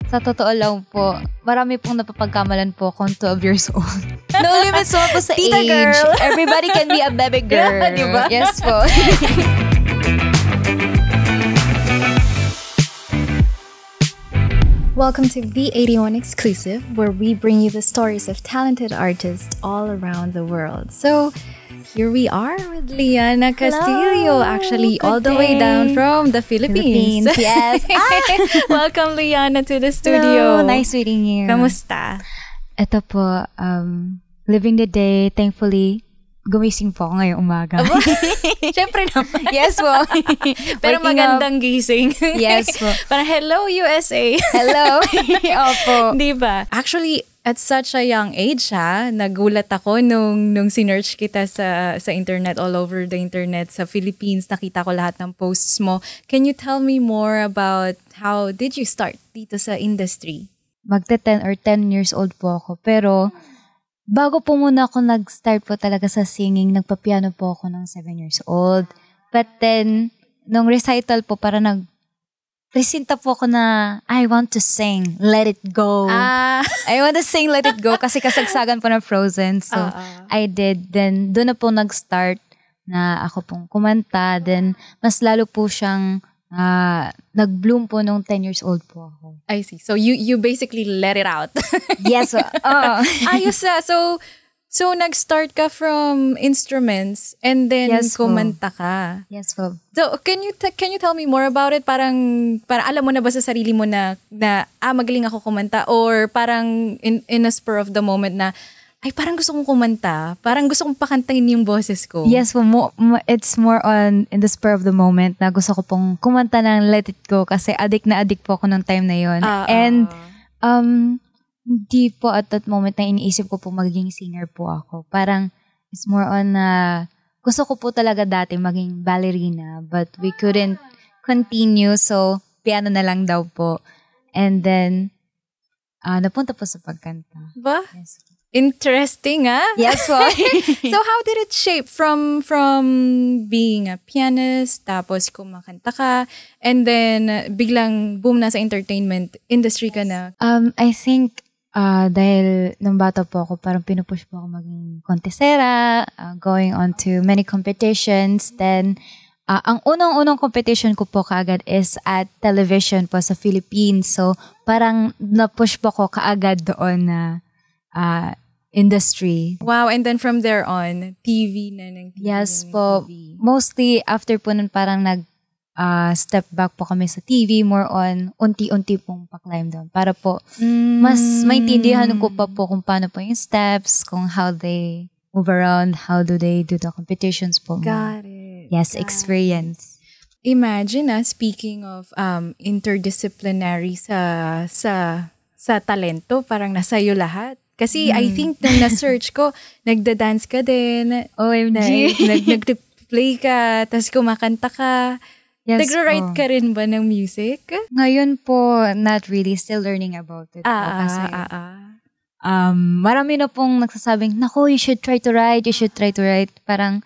Sa totoo lang po, marami pong napapagkamalan po kung 12 years old. No limits po sa Tita age. Girl. Everybody can be a baby girl. Diba? Yes po. Welcome to V81 Exclusive, where we bring you the stories of talented artists all around the world. So, here we are with Liana Castillo, actually all the way down from the Philippines. Yes. Welcome, Liana, to the studio. Hello, nice meeting you. Kamusta? Ito po, living the day, thankfully, gumising po ako ngayong umaga. Siyempre naman. Yes po. Pero magandang gising. Yes po. Parang, hello, USA. Hello. Opo. Diba? Actually, at such a young age, nagulat ako nung sinearch kita sa internet, all over the internet, sa Philippines, nakita ko lahat ng posts mo. Can you tell me more about how did you start dito sa industry? Magte-10 or 10 years old po ako. Pero, bago po muna ako nag-start po talaga sa singing, nagpa-piano po ako ng 7 years old. But then, nung recital po, para nag-presenta po ako na, I want to sing, Let It Go. I want to sing Let It Go kasi kasagsagan po ng Frozen. So, I did. Then, doon na po nag-start na ako pong kumanta. Then, mas lalo po siyang nag-bloom po nung 10 years old po ako. I see. So, you basically let it out. Yes. Ayos na. So nag-start ka from instruments and then kumanta ka. Yes po. So, can you tell me more about it? Parang alam mo na ba sa sarili mo na magaling ako kumanta, or parang in a spur of the moment na ay, parang gusto kong kumanta. Parang gusto kong pakantahin yung boses ko. Yes po. It's more on in the spur of the moment na gusto ko pong kumanta ng Let It Go kasi addict po ako nung time na yon. And hindi po at that moment na iniisip ko po magiging singer po ako. Parang it's more on gusto ko po talaga dati maging ballerina, but we couldn't continue, so piano na lang daw po. And then napunta po sa pagkanta. Ba? Yes. Interesting, Yes po. So how did it shape from being a pianist, tapos kumakanta ka, and then biglang boom na sa entertainment industry ka na? I think dahil nung bata po ako, parang pinupush po ako maging contestera, going on to many competitions. Then, ang unang competition ko po kaagad is at television po sa Philippines. So, parang na-push po ko kaagad doon na industry. Wow, and then from there on, TV na ng TV. Yes po. Mostly, after po nun parang step back po kami sa TV, more on unti-unti pong pa-climb down. Para po, mas maintindihan ko pa po kung paano po yung steps, kung how they move around, how do they do the competitions po. Got it. Yes, experience. Imagine, speaking of interdisciplinary sa talento, parang nasa'yo lahat. Kasi I think nung na-search ko, nagda-dance ka din. OMG. Nag-play ka, tapos kumakanta ka. Yes, nag-write ka rin ba ng music? Ngayon po, not really. Still learning about it. Kasi, marami na pong nagsasabing, naku, you should try to write. Parang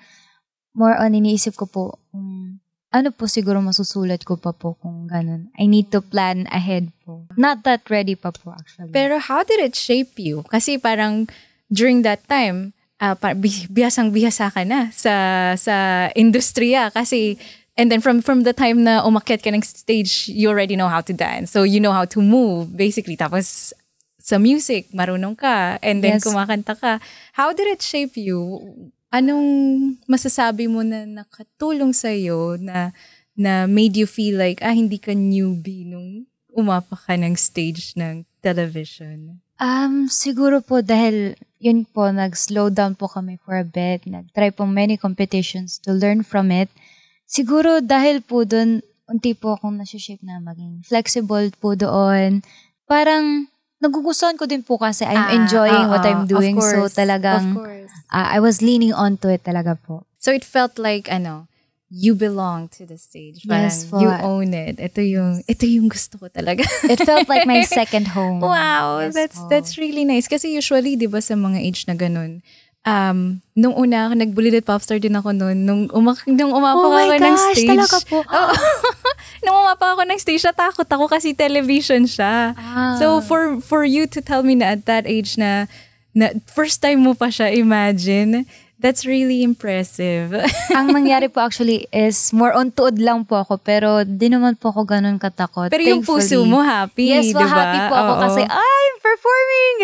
more on iniisip ko po, ano po siguro masusulat ko pa po kung ganun. I need to plan ahead po. Not that ready pa po actually. Pero how did it shape you? Kasi parang during that time, bihasang-bihasa ka na sa industriya. Kasi, and then from the time na umakyat ka ng stage, you already know how to dance. So you know how to move, basically. Tapos sa music, marunong ka. And then kumakanta ka. How did it shape you? Anong masasabi mo na nakatulong sa'yo na made you feel like, hindi ka newbie nung umapa ka ng stage ng television? Siguro po dahil yun po, nag-slow down po kami for a bit. Nag-try po many competitions to learn from it. Siguro dahil po dun, unti po akong nasi-shape na maging flexible po doon. Parang nagugustuhan ko din po kasi I'm enjoying what I'm doing. So talagang, I was leaning on to it talaga po. So it felt like, you belong to the stage. Parang Yes po. You own it. Ito yung gusto ko talaga. It felt like my second home. Wow, Yes that's really nice. Kasi usually, di ba sa mga age na ganun, nung una, nag-bulleted popstar din ako noon. Nung umapa Oh my ako ng gosh, stage. talaga po. nung umapa ako ng stage, natakot ako kasi television siya. So for you to tell me na at that age na first time mo pa siya imagine, that's really impressive. Ang nangyari po actually is more on tuod lang po ako pero di naman po ako ganun katakot. Pero yung puso mo happy, yes, diba? happy po ako kasi I'm performing.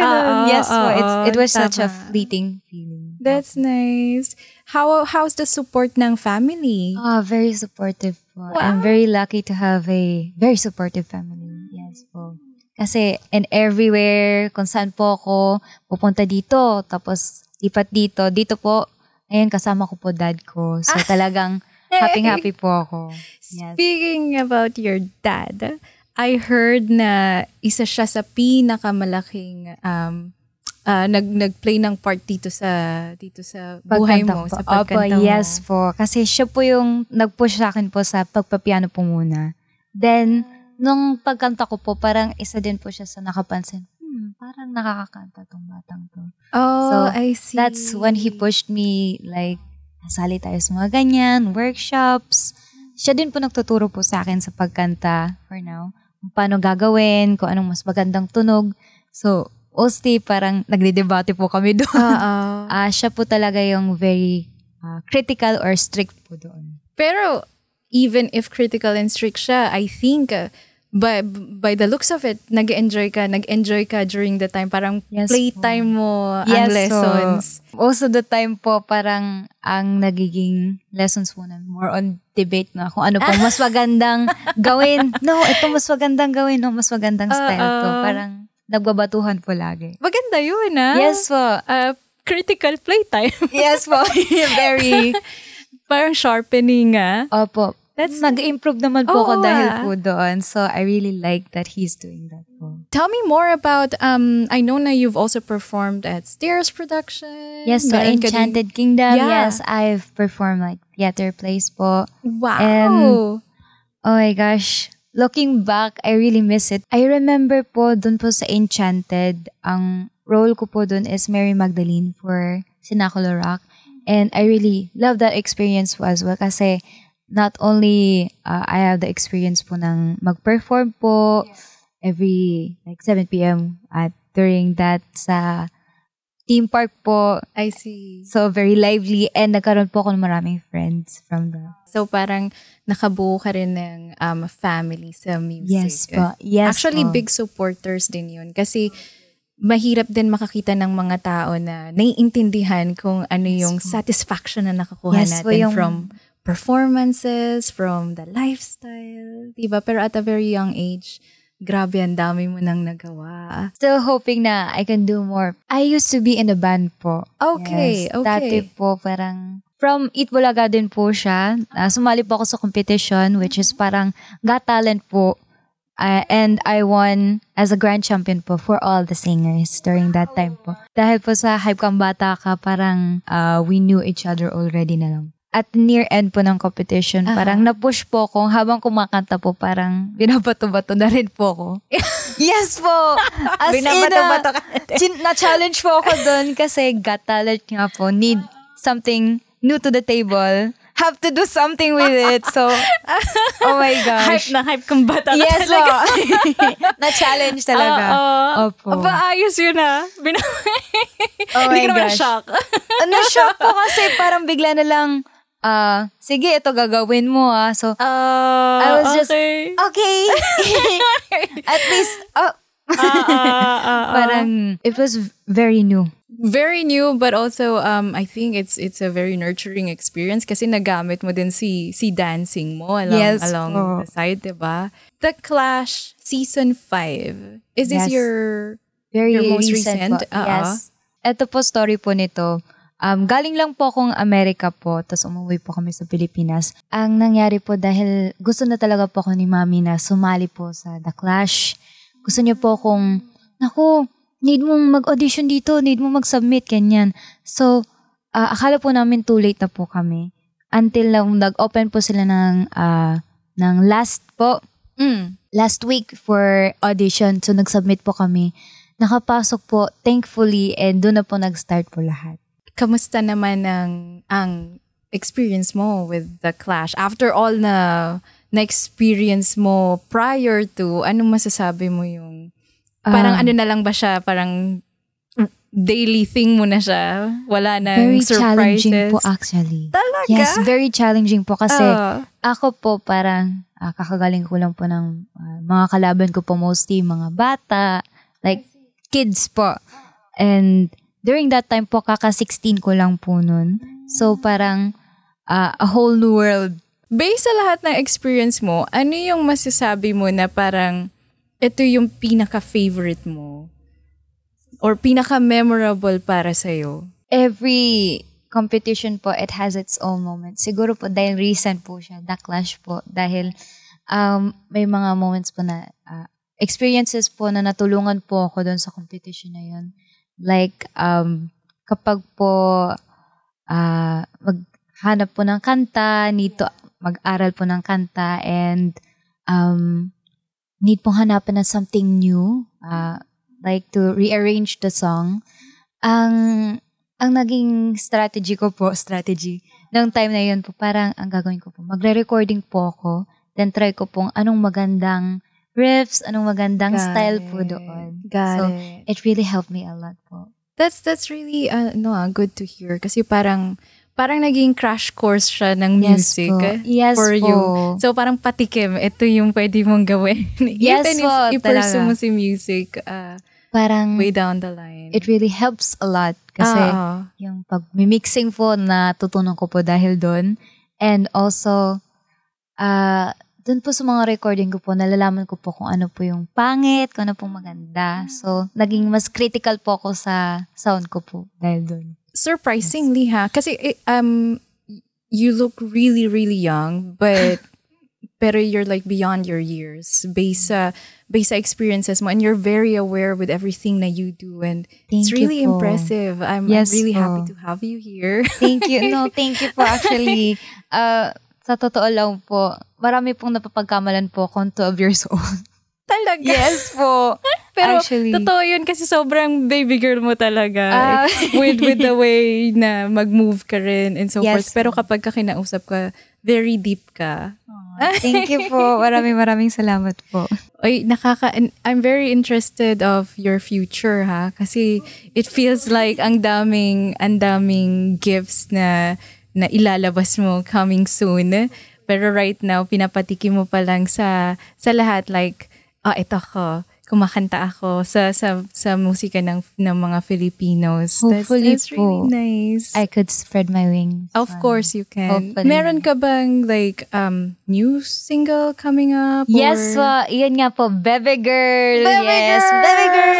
Yes po, it was such a tama. fleeting feeling. That's nice. How's the support ng family? Very supportive po. Wow. I'm very lucky to have a very supportive family. Yes po. Kasi and everywhere, kung saan po ako pupunta dito, tapos lipat dito po, ngayon kasama ko po dad ko. So talagang happy po ako. Yes. Speaking about your dad, I heard na isa siya sa pinakamalaking nag-play ng part dito sa buhay mo, sa pagkanta mo. Yes po. Kasi siya po yung nag-push sa akin po sa pagpapiano po muna. Then, nung pagkanta ko po, parang isa din po siya sa nakapansin, parang nakakakanta tong batang to. Oh, so, I see. That's when he pushed me, like, nasali tayo sa mga ganyan, workshops. Siya din po nagtuturo po sa akin sa pagkanta for now. Kung paano gagawin, kung anong mas magandang tunog. So, mostly parang nagdidebate po kami doon. Siya po talaga yung very critical or strict po doon. Pero, even if critical and strict siya, I think by the looks of it, nag-enjoy ka during the time. Parang yes, playtime mo ang lessons. Most of the time po, parang ang nagiging lessons po na more on debate na kung ano po mas magandang gawin. No, ito mas magandang gawin. No, mas magandang style to. Parang nagbabatuhan po lagi. Maganda yun, Yes po. Critical playtime. Yes po. Very. Parang sharpening, Opo. Nag-improve naman po ako dahil po doon. So, I really like that he's doing that po. Tell me more about, I know na you've also performed at Stairs Production. Yes, so Enchanted Kingdom. Yeah. Yes, I've performed like theater plays po. Wow. And, oh my gosh, looking back, I really miss it. I remember po doon po sa Enchanted, ang role ko po doon is Mary Magdalene for Sinaculo Rock. And I really love that experience po as well kasi not only I have the experience po ng mag-perform po every like 7 p.m. at during that sa theme park po. I see. So very lively and nagkaroon po ako ng maraming friends from that. So parang nakabuo ka rin ng family sa music. Yes po. Yes Actually, po. big supporters din yun kasi mahirap din makakita ng mga tao na naiintindihan kung ano yung satisfaction na nakukuha natin from performances, from the lifestyle, diba? Pero at a very young age, grabe, ang dami mo nang nagawa. Still hoping na I can do more. I used to be in a band po. Okay, yes. okay. Dati po parang, from Itbulaga din po siya. Sumali po ako sa competition, which is parang Got Talent po. And I won as a grand champion po for all the singers during that time po. Dahil po sa Hype Kang Bata Ka, parang we knew each other already na lang. At near end po ng competition, parang na-push po ko. Habang kumakanta po, parang binabato-bato na rin po ko. Yes po! As binabato-bato ka na-challenge po ako doon kasi Got Talent nga po. Need something new to the table. Have to do something with it. So, oh my gosh. Hype kang bata ka yes talaga. Na-challenge talaga. Opo. Aba, ayos yun Oh Hindi my ka naman gosh. shock. Na-shock po kasi parang bigla na lang, sige, ito gagawin mo So, I was just, okay. At least, parang, it was very new. Very new, but also I think it's a very nurturing experience kasi nagamit mo din si dancing mo along the side, diba? The Clash Season 5. Is this your most recent? Yes. Ito po story po nito. Galing lang po akong Amerika po, tapos umuwi po kami sa Pilipinas. Ang nangyari po dahil gusto na talaga po ako ni Mami na sumali po sa The Clash. Gusto niya po akong, naku, need mong mag-audition dito, need mong mag-submit, ganyan. So, akala po namin too late na po kami. Until lang nag-open po sila ng last week for audition. So, nag-submit po kami. Nakapasok po, thankfully, and doon na po nag-start po lahat. Kamusta naman ang experience mo with The Clash? After all na na-experience mo prior to, anong masasabi mo yung, parang ano na lang ba siya, parang daily thing mo na siya? Wala nang Very surprises? challenging po actually. Talaga? Yes, very challenging po kasi Oo. ako po parang kakagaling ko lang po ng mga kalaban ko po mostly mga bata, like kids po. And during that time po, kaka-16 ko lang po nun. So parang a whole new world. Based sa lahat ng experience mo, ano yung masasabi mo na parang ito yung pinaka-favorite mo? Or pinaka-memorable para sa'yo? Every competition po, it has its own moment. Siguro po dahil recent po siya, The Clash po. Dahil may mga moments po na experiences po na natulungan po ako doon sa competition na yun. Like, kapag po maghanap po ng kanta, need to mag-aral po ng kanta, and need pong hanapin na something new, like to rearrange the song. Ang naging strategy ng time na yun po, parang ang gagawin ko po, magre-recording po ako, then try ko pong anong magandang riffs, anong magandang style po doon. Got it really helped me a lot po. That's really good to hear kasi parang naging crash course siya ng music Yes for po. you. So parang patikim, ito yung pwede mong gawin. Yes Even po, if i-pursue talaga. mo si music Parang way down the line. it really helps a lot kasi yung pag-mixing po natutunan ko po dahil doon. And also, doon po sa mga recording ko po, nalalaman ko po kung ano po yung pangit, kung ano pong maganda. So, naging mas critical po ako sa sound ko po dahil doon. Surprisingly kasi you look really, really young, but pero you're like beyond your years based sa experiences mo, and you're very aware with everything na you do, and it's really impressive. I'm really happy to have you here. Thank you. No, thank you po actually. Sa totoo lang po, marami pong napapagkamalan po akong 12 years old. Talaga? Yes po. Pero actually, totoo yun kasi sobrang baby girl mo talaga. With the way na mag-move ka rin and so forth. Pero kapag kinausap ka, very deep ka. Thank you po. Maraming salamat po. Oy, I'm very interested of your future kasi it feels like ang daming gifts na ilalabas mo coming soon. Pero right now, pinapatikim mo pa lang sa lahat, like, ito ko, kumakanta ako sa musika ng mga Filipinos. Hopefully that's really nice. I could spread my wings. Of course you can. Hopefully. Meron ka bang like new single coming up? Yes po. Iyan nga po. Bebe Girl. Bebe yes. Girl. Bebe Girl.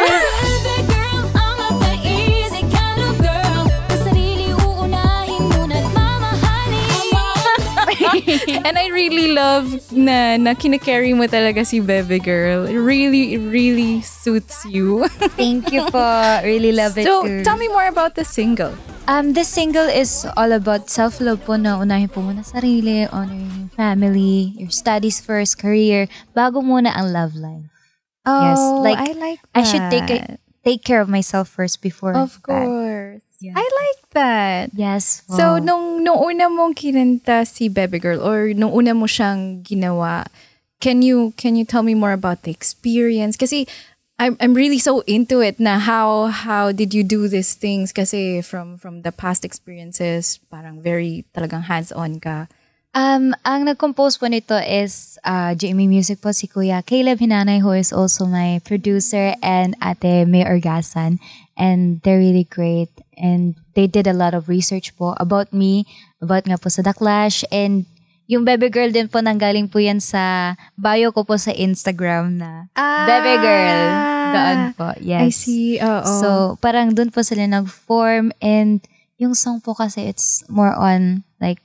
And I really love na kinakarry mo talaga si Bebe Girl. It really, really suits you. Thank you po. Really love it So, too. tell me more about the single. This single is all about self-love po, na unahin po muna sarili, honoring your family, your studies first, career, bago muna ang love life. Oh, Yes, like, I like that. I should take care of myself first before Of that. course. Yeah. I like that. Yes. Po. So, nung una mong kinanta si Bebe Girl or nung una mo siyang ginawa, can you tell me more about the experience? Kasi I'm really so into it na how did you do these things? Kasi from the past experiences, parang very talagang hands-on ka. Ang nag-compose po nito is JME Music po, si Kuya Caleb Hinanay, who is also my producer, and Ate May Orgasan. And they're really great. And they did a lot of research po about me, about nga po sa The Clash. And yung Bebe Girl din po, nanggaling po yan sa bio ko po sa Instagram na Bebe Girl. Doon po, I yes. see, So, parang doon po sila nag-form. And yung song po kasi, it's more on like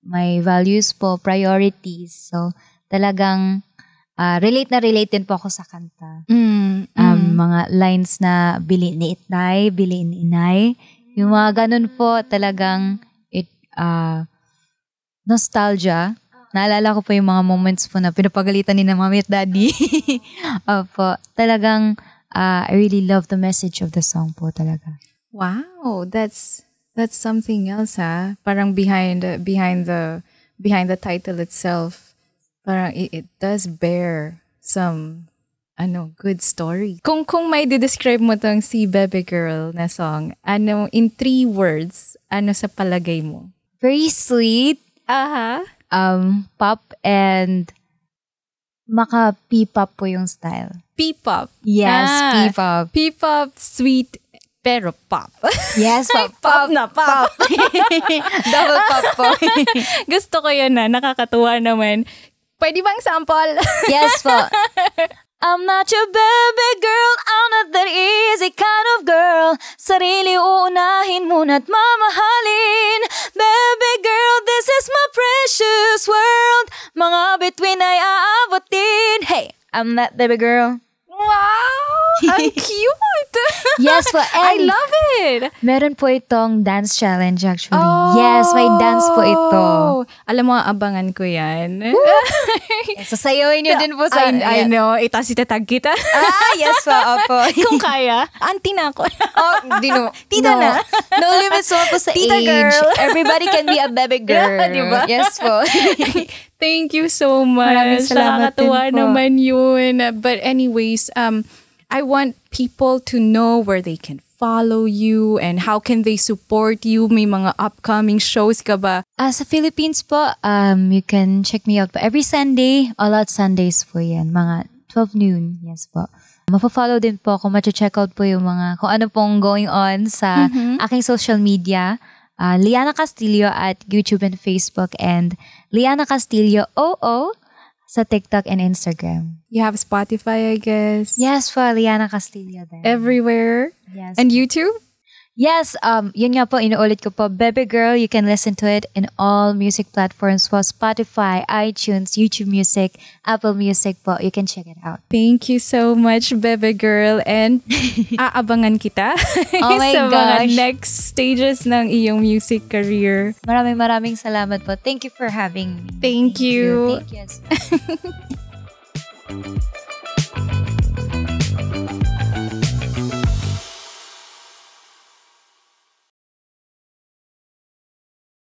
my values po, priorities. So, talagang relate din po ako sa kanta. Mga lines na bili ni itnay, bili ni inay. Yung mga ganun po, talagang nostalgia. Naalala ko po yung mga moments po na pinapagalitan ni na mami at daddy. Opo, talagang I really love the message of the song po talaga. Wow, that's something else Parang behind the title itself. parang it does bear some good story. Kung may describe mo tong si Baby Girl na song, in 3 words, sa palagay mo? Very sweet. Aha. Pop and maka P-pop po yung style. P-pop. Yes, P-pop. P-pop, sweet, pero pop. Yes, pop. Pop na pop. Double pop po. Gusto ko yun na. Nakakatuwa naman. Pwede bang sample? Yes po. I'm not your baby girl, I'm not that easy kind of girl. Sarili uunahin muna't mamahalin. Baby girl, this is my precious world. Mga bituin ay aabutin. Hey, I'm that baby girl. Wow! Ang cute! Yes po. I love it! Meron po itong dance challenge actually. Yes, may dance po ito. Alam mo, abangan ko yan. Sasayawin niyo din po sa... I know. Ito si tatag kita. Yes po. Opo. Kung kaya, auntie na ako. Tita na. No limits po sa Tita age. girl. Everybody can be a baby girl. Diba? Yes po. Thank you so much. Maraming salamat din Nakakatuwa po. naman yun. But anyways, I want people to know where they can follow you and how can they support you. May mga upcoming shows ka ba? Sa Philippines po, you can check me out po every Sunday. All Out Sundays po yan. Mga 12 noon. Yes po. Mapafollow din po ako. Macha-check out po yung mga kung ano pong going on sa aking social media. Liana Castillo at YouTube and Facebook, and Liana Castillo OO sa TikTok and Instagram. You have Spotify, I guess. Yes po, Liana Castillo then. Everywhere. Yes. And YouTube? Yes, yun nga po, inuulit ko po, Baby Girl, you can listen to it in all music platforms po, Spotify, iTunes, YouTube Music, Apple Music po. You can check it out. Thank you so much, Baby Girl. And aabangan kita Oh my sa gosh. mga next stages ng iyong music career. Maraming salamat po. Thank you for having me. Thank you. Thank you as well.